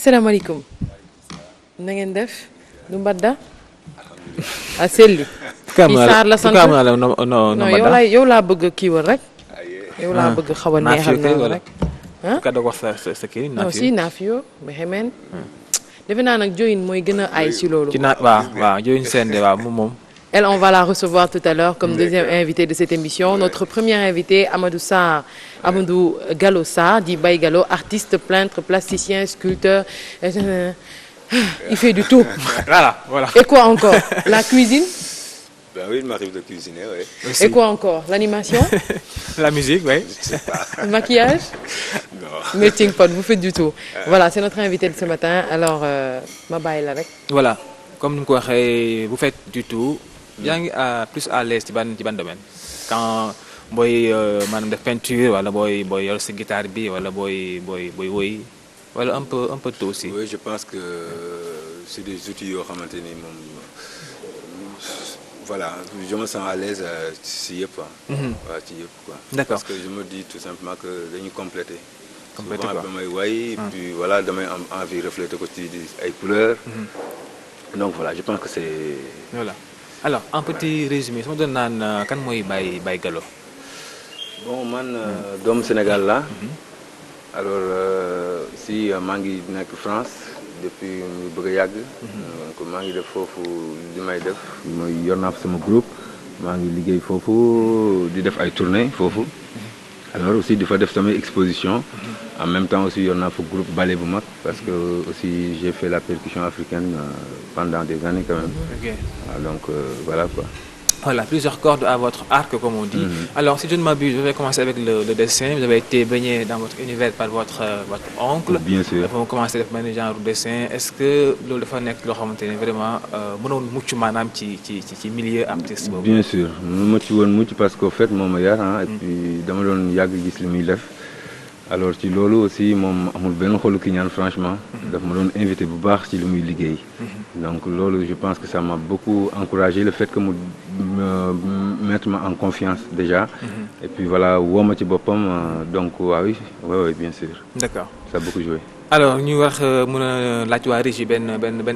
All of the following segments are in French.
asalaamaaleykum na ngeen def du mbadda a selli kii Sarr la sant non yow laa bëgg kiiwal rek yow laa bëgg xaw a neexal na rek ka doog wax sa kii non si naafio ba xemeen defe naa nag Diohine mooy gën a aay si loolu ci waaw Diohine Sène waaw moom Elle, on va la recevoir tout à l'heure comme deuxième invité de cette émission. Notre premier invité, Amadou Gallo Sarr, dit Baye Gallo, artiste, peintre, plasticien, sculpteur. Il fait du tout. Voilà. Et quoi encore? La cuisine? Ben oui, il m'arrive de cuisiner, oui. Et quoi encore? L'animation? La musique, oui. Je sais pas. Le maquillage? Non. Melting pot, vous faites du tout. Voilà, c'est notre invité de ce matin. Alors, ma bàyyi la rek. Voilà, comme ni nga ko waxee, vous faites du tout. yaa ngi plus à l'aise ci ban domaine quand booy maanaam def peinture wala booy yor si guitare bi wala booy woy wala un peu tout aussi. Oui, je pense que c'est des outils yoo xamante ni moom voilà je me sens à l'aise ci yëpp waaw ci yëpp quoi. D'accord. Parce que je me dis tout simplement que dañuy compléter. Compléter quoi damay way puis voilà damay am envie refléter ko ci ay couleurs. Donc voilà je pense que c'est. Voilà. Alors en petit résumé su ma doon naan kan mooy Baye Gallo. Bon man doomu Sénégal la alors si maa ngi nekk France depuis mu bëgg a yàgg. Donc maa ngi def foofu li may def. mooy yor naa fa sama groupe maa ngi liggéey foofu di def ay tournées foofu. alors aussi di fa def samay exposition en même temps aussi yor naa fa groupe ballet bu mag parce que aussi j'ai fait la percussion africaine pendant des années quand même. Okay. Donc voilà quoi. Voilà, plusieurs cordes à votre arc comme on dit. Alors si je ne m'abuse, je vais commencer avec le dessin. Vous avez été baigné dans votre univers par votre oncle. Bien sûr. Vous commencé def benn genre dessin. Est-ce que loolu dafa nekk loo xamante ne vraiment mënoon mucc maanaam ci milieu artiste boobu. Bien sûr ma ci woon mucc parce que au fait moom ma yar et puis dama doon yàgg gis li muy def. alors ci loolu aussi moom amul benn xolu ki ñaan franchement. daf ma doon invité bu baax ci li muy liggéey. donc loolu je pense que ça m'a beaucoup encouragé le fait que mu mettre ma en confiance déjà. et puis voilà woo ma ci boppam donc oui bien sûr. D'accord. ça a beaucoup joué. alors ñu wax mën a laaj waa régie benn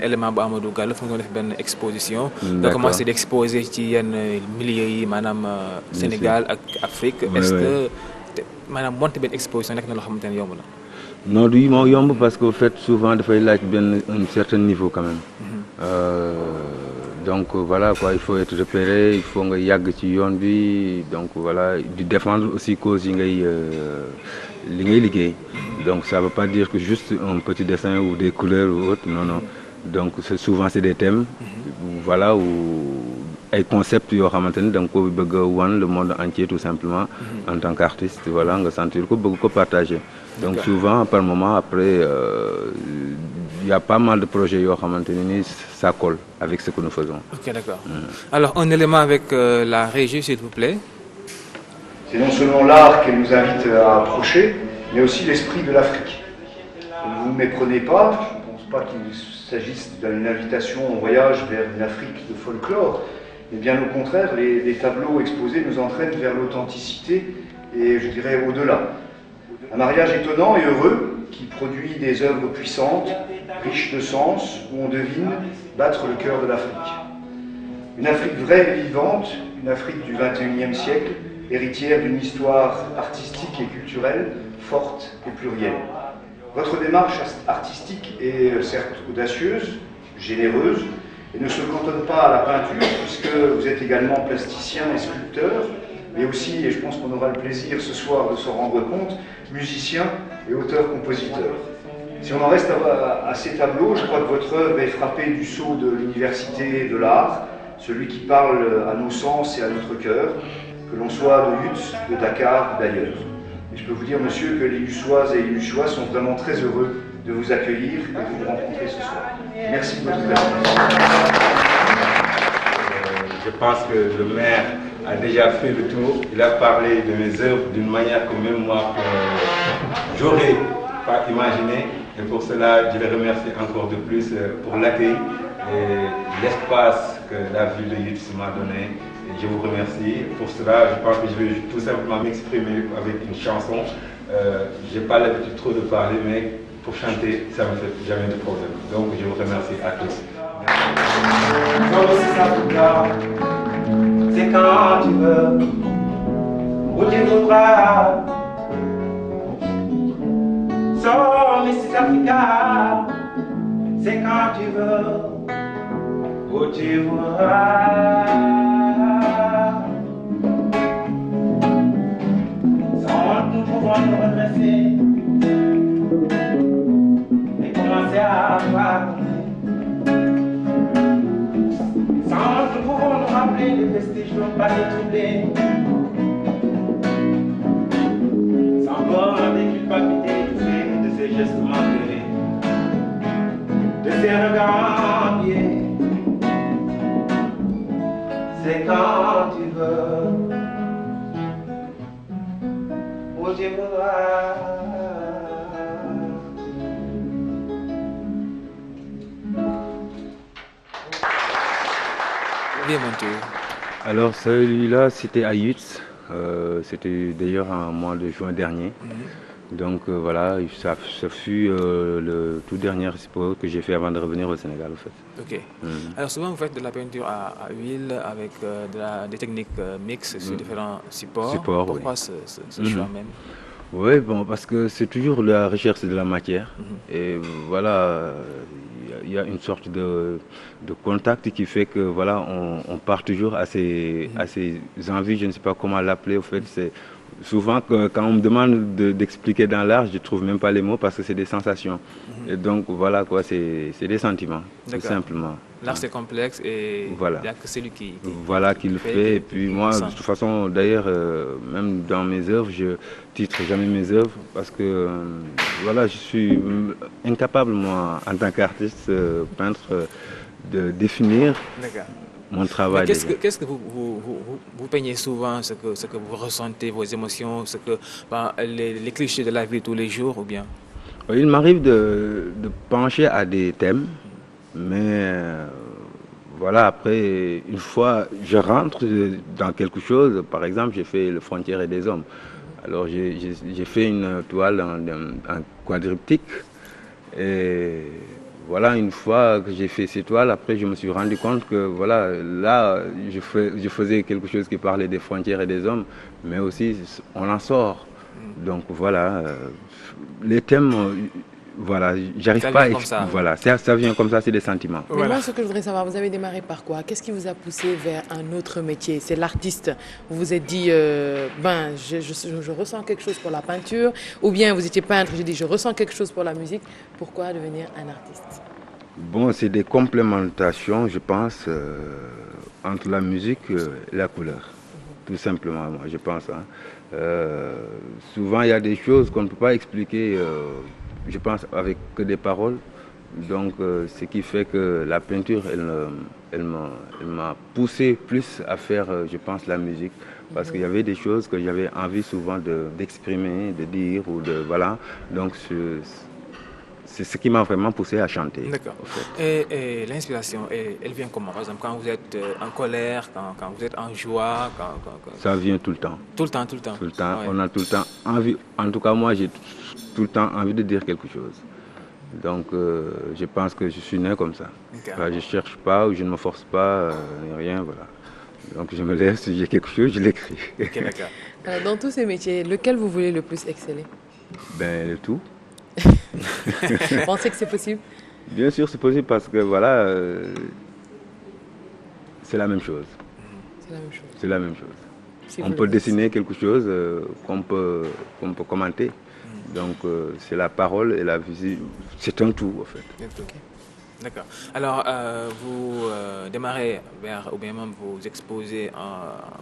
élément bu Amadou Gallo fu nga def benn exposition. nga commencé d'exposer ci yenn milieux yi maanaam Sénégal ak Afrique. est-ce que maanaam monter benn exposition nekk na loo xamante ne yomb na. non du moo yomb parce que au fait souvent dafay laaj un certain niveau quand même. donc voilà quoi il faut être repéré il faut nga yàgg ci yoon bi donc voilà di défendre aussi cause yi li ngay liggéey. donc ça veut pas dire que juste un petit dessin ou des couleurs ou autre non donc souvent c'est des thèmes. voilà ou ay concepts yoo xamante ni da nga ko bëgg a wan le monde entier tout simplement. en tant qu'artiste voilà nga sentir ko bëgg ko partager. donc souvent par moment après il y a pas mal de projets yoo xamante ni ça colle avec ce que nous faisons. Ok, d'accord. Alors un élément avec la régie s'il vous plaît. C'est non seulement l'art qu'elle nous invite à approcher, mais aussi l'esprit de l'Afrique. Ne vous méprenez pas, je ne pense pas qu'il s'agisse d'une invitation en voyage vers une Afrique de folklore, mais bien au contraire, les tableaux exposés nous entraînent vers l'authenticité et je dirais au-delà. Un mariage étonnant et heureux qui produit des œuvres puissantes, riches de sens, où on devine battre le cœur de l'Afrique. Une Afrique vraie et vivante, une Afrique du XXIe siècle, héritière d'une histoire artistique et culturelle forte et plurielle. Votre démarche artistique est certes audacieuse, généreuse, et ne se cantonne pas à la peinture, puisque vous êtes également plasticien et sculpteur, mais aussi, et je pense qu'on aura le plaisir ce soir de s'en rendre compte, musicien et auteur-compositeur. Si on en reste à ces tableaux, je crois que votre œuvre est frappée du sceau de l'université de l'art, celui qui parle à nos sens et à notre cœur, que l'on soit de Lutz, de Dakar ou d'ailleurs. Et je peux vous dire, monsieur, que les Lussoises et les Lussois sont vraiment très heureux de vous accueillir et de vous rencontrer ce soir. Merci de votre présence. Je pense que le maire a déjà fait le tour. Il a parlé de mes œuvres d'une manière que même moi, j'aurais pas imaginé. Et pour cela, je les remercie encore de plus pour l'accueil et l'espace que la ville de Lutz m'a donné. Et je vous remercie. Pour cela, je pense que je vais tout simplement m'exprimer avec une chanson. Je n'ai pas l'habitude trop de parler, mais pour chanter, ça ne me fait jamais de problème. Donc je vous remercie à tous. C'est quand tu veux, où tu voudras. So, Mrs. Africa, c'est quand tu veux, où tu voudras. Sans nous pouvons nous redresser et commencer à parler. Sans nous pouvons nous rappeler les vestiges n'ont pas détroublés. Sans peur des culpabilités, de ces gestes manqués, de ces regards enviés. C'est quand tu veux, où tu voudras. Bien monté. Alors celui-là, c'était à Yutz. C'était d'ailleurs en mois de juin dernier. Donc voilà, ça fut le tout dernier expo que j'ai fait avant de revenir au Sénégal, en fait. Ok. Alors souvent vous faites de la peinture à huile avec des techniques mixtes sur différents supports. Pourquoi oui. ce choix même? Oui, bon, parce que c'est toujours la recherche de la matière. Et voilà, il y a une sorte de contact qui fait que voilà, on part toujours à ces envies, je ne sais pas comment l'appeler, en fait. C'est souvent quand on me demande d'expliquer dans l'art, je ne trouve même pas les mots parce que c'est des sensations. Et donc voilà, quoi, c'est des sentiments, tout simplement. L'art c'est complexe et voilà. il n'y a que celui qui le fait. Et puis moi, de toute façon, d'ailleurs, même dans mes œuvres, je titre jamais mes œuvres parce que voilà, je suis incapable, moi, en tant qu'artiste peintre, de définir mon travail. Qu'est-ce que vous peignez souvent, ce que vous ressentez, vos émotions, les clichés de la vie tous les jours ou bien? Il m'arrive de pencher à des thèmes, mais voilà, après, une fois, je rentre dans quelque chose. Par exemple, j'ai fait Le Frontière et des hommes. Alors, j'ai fait une toile en quadriptyque. Et voilà, une fois que j'ai fait ces toiles, après, je me suis rendu compte que voilà, là, je faisais quelque chose qui parlait des frontières et des hommes, mais aussi, on en sort. Donc voilà, les thèmes, voilà, j'arrive pas à... Voilà, ça vient comme ça, c'est des sentiments. Mais voilà. Moi, ce que je voudrais savoir, vous avez démarré par quoi? Qu'est-ce qui vous a poussé vers un autre métier? C'est l'artiste. Vous vous êtes dit, je ressens quelque chose pour la peinture, ou bien vous étiez peintre, j'ai dit, je ressens quelque chose pour la musique. Pourquoi devenir un artiste? Bon, c'est des complémentations, je pense, entre la musique et la couleur. Tout simplement, moi, je pense. Souvent, il y a des choses qu'on ne peut pas expliquer, je pense, avec que des paroles. Donc, ce qui fait que la peinture, elle m'a poussé plus à faire, je pense, la musique. Parce qu'il y avait des choses que j'avais envie souvent d'exprimer, de dire, ou de... Voilà. Donc, c'est ce qui m'a vraiment poussé à chanter. D'accord. En fait. Et l'inspiration, elle vient comment? Par exemple, quand vous êtes en colère, quand vous êtes en joie Ça vient tout le temps. Tout le temps, tout le temps. Tout le temps. Ouais. On a tout le temps envie. En tout cas, moi, j'ai tout le temps envie de dire quelque chose. Donc, je pense que je suis né comme ça. Okay. Enfin, je ne cherche pas ou je ne me force pas, rien, voilà. Donc, je me laisse, si j'ai quelque chose, je l'écris. Ok, d'accord. Dans tous ces métiers, lequel vous voulez le plus exceller? Ben, le tout. Vous pensez que c'est possible? Bien sûr, c'est possible parce que voilà, c'est la même chose. C'est la même chose. C'est la même chose. Si on peut dessiner quelque chose qu'on peut commenter. Donc c'est la parole et la visée, c'est un tout en fait. Okay. D'accord. Alors, vous démarrez ou bien même vous exposez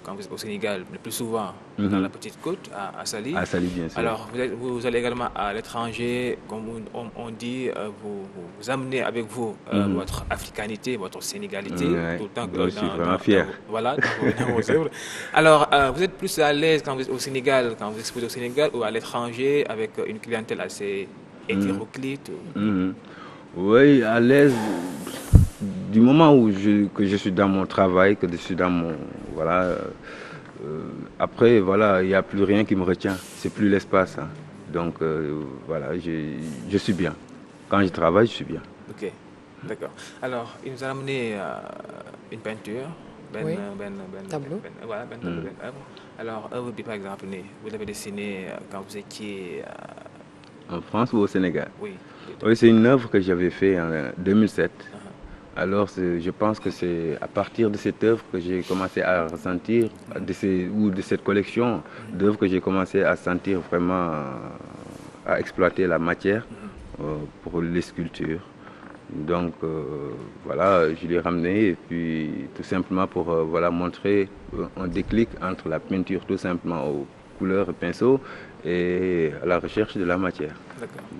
quand vous êtes au Sénégal, le plus souvent dans la Petite Côte, à Saly. À Saly, bien sûr. Alors, vous allez également à l'étranger, comme on dit, vous amenez avec vous votre africanité, votre sénégalité, tout le temps. Je suis vraiment fier. Voilà, dans vos œuvres. Alors, vous êtes plus à l'aise quand vous êtes au Sénégal, quand vous exposez au Sénégal, ou à l'étranger avec une clientèle assez hétéroclite Oui, à l'aise du moment que je suis dans mon travail, que je suis dans mon... Voilà. Après, voilà, il n'y a plus rien qui me retient. C'est plus l'espace. Hein. Donc voilà, je suis bien. Quand je travaille, je suis bien. Ok, d'accord. Alors, il nous a amené une peinture. Oui. Tableau. Voilà, ben tableau, ben œuvre. Alors, œuvre, par exemple, vous l'avez dessiné quand vous étiez... En France ou au Sénégal? Oui. Oui, c'est une œuvre que j'avais faite en 2007. Alors, je pense que c'est à partir de cette œuvre que j'ai commencé à ressentir, de cette collection d'œuvres que j'ai commencé à sentir vraiment, à exploiter la matière pour les sculptures. Donc voilà, je l'ai ramené et puis tout simplement pour voilà, montrer un déclic entre la peinture tout simplement aux couleurs et pinceaux et à la recherche de la matière.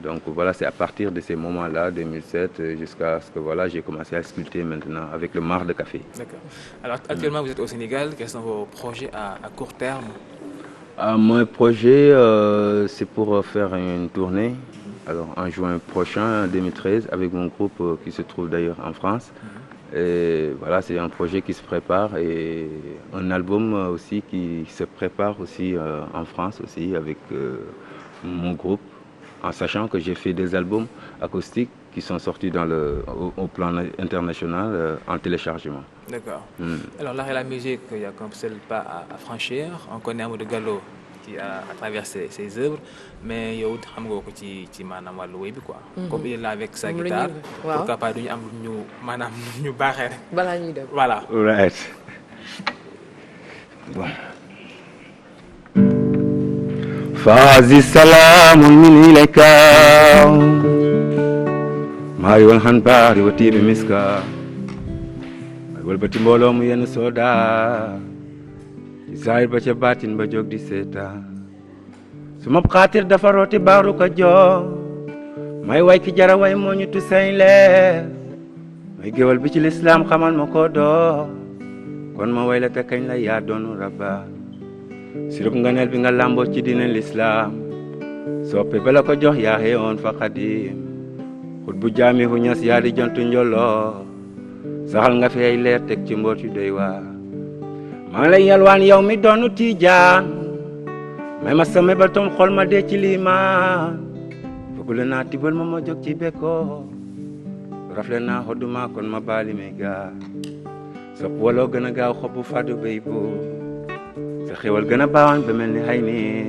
Donc voilà, c'est à partir de ces moments-là, 2007, jusqu'à ce que voilà, j'ai commencé à sculpter maintenant avec le marc de café. D'accord. Alors actuellement vous êtes au Sénégal, quels sont vos projets à court terme? Mon projet, c'est pour faire une tournée. Alors en juin prochain, 2013, avec mon groupe qui se trouve d'ailleurs en France. Et voilà, c'est un projet qui se prépare et un album aussi qui se prépare aussi en France aussi avec mon groupe, en sachant que j'ai fait des albums acoustiques qui sont sortis au plan international en téléchargement. D'accord. Alors l'art et la musique, il y a comme seul pas à franchir. On connaît Amadou Gallo qui a traversé ses œuvres, mais yow xam nga ko ci maanaam wàllu woy bi quoi. Comme il est là avec sa guitare, pourquoi pas duñu am ñu maanaam ñu baaxee rek. balaa ñuy dem. Voilà. Right. Bon. Fazi salamun min ilayka maa yoon xan baari wa tiibi miska walbati mbooloo mu yenn sooda ci saayir ba ca baatin ba jóg di seeta su ma xaatir dafa rooti baaru ko joo may way ki jara way moo ñu tu sañ leer may géwal bi ci lislaam xamal ma ko doo kon ma way la te kañ la yaa doonu rabba sirub nganeel bi nga làmboo ci diine lislaam soppe ba la ko jox yaa xeewoon fa xadim xut bu jaami hu ñas yaa di jontu njoloo saxal nga fi ay leer teg ci mboot yu doy waar maa ngi lay yalwaan yow mi doonu tiijaan may ma sama ba tom xol ma dee ci liimaan fëggule naa tibal ma jóg ci bekkoo rafle naa xodduma kon ma baali mi gaa sopp waloo gën a gaaw xob bu fàddu béy bu sa xewal gën a baawaan ba mel ni xay nii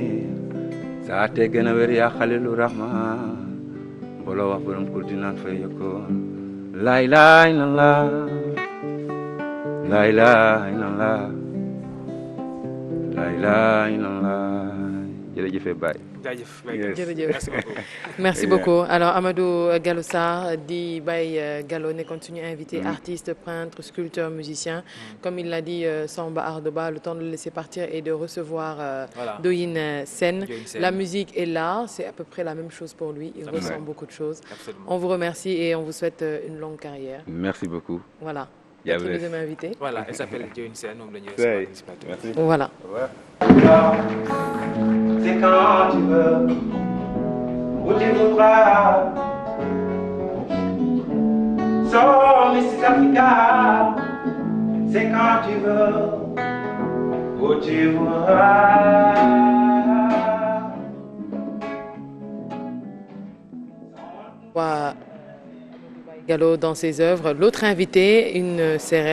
sa ate gën a wér yaa xalilu rahmaan mbooloo wax borom kur di naan fay yokkoon laa ilaaha illallaah laa ilaaha illallaah laa ilaaha illallaah jërëjëf Baye. jërëjëf merci beaucoup alors Amadou Gallo Sarr di Baye Gallo nekkoon suñu invité artiste peintre sculpteur musicien comme il l'a dit Samba Ardoba le temps de le laisser partir et de recevoir Doyin Sène. La musique est là, c'est à peu près la même chose pour lui, il ressent beaucoup de choses. Absolument. On vous remercie et on vous souhaite une longue carrière. Merci beaucoup. Voilà. Notre deuxième invité. Voilà, elle s'appelle Doyin Sène, moom la ñuy Merci. Voilà. C'est quand tu veux, où tu voudras. So, Miss Africa, c'est quand tu veux, où tu voudras. Gallo dans ses œuvres. L'autre invité, une sérère.